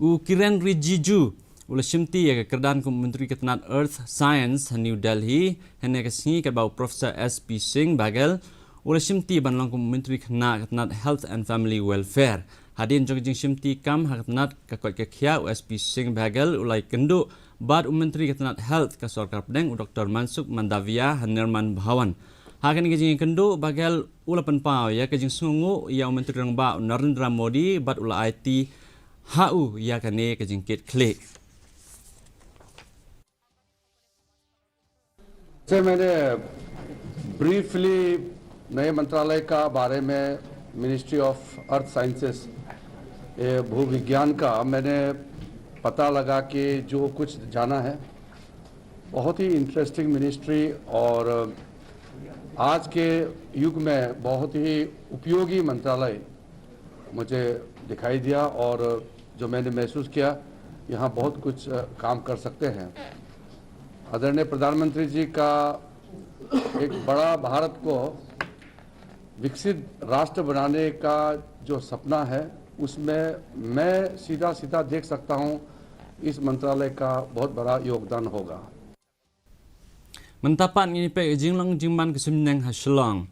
Kiren Rijiju ula shimti ya kerdan ku Menteri Ketenat Earth Science New Delhi hene kesni ke bau Profesor SP Singh Bagal ula shimti banlang ku Menteri Ketenat Health and Family Welfare hadin jong shimti kam Ketenat kakot kekhia SP Singh Bagal ulai kendu bad Menteri Ketenat Health ka Sarkar Pedang Dr. Mansukh Mandavia Hanirman Bhawan hakan kejing kendu Bagal ula penpau ya kejing sungu ya Menteri Rangba Narendra Modi bad ula IT HU ya kane kejing kit klik से मैंने briefly नए मंत्रालय का बारे में ministry of earth sciences भूविज्ञान का मैंने पता लगा कि जो कुछ जाना है बहुत ही इंटरेस्टिंग मिनिस्ट्री और आज के युग में बहुत ही उपयोगी मंत्रालय मुझे दिखाई दिया और जो मैंने महसूस किया यहाँ बहुत कुछ काम कर सकते हैं। आदरणीय प्रधानमंत्री जी का एक बड़ा भारत को विकसित राष्ट्र बनाने का जो सपना है उसमें मैं सीधा देख सकता हूं इस मंत्रालय का बहुत बड़ा योगदान होगा। Mentapan ini pe jinglang jingman kesemneng hasilong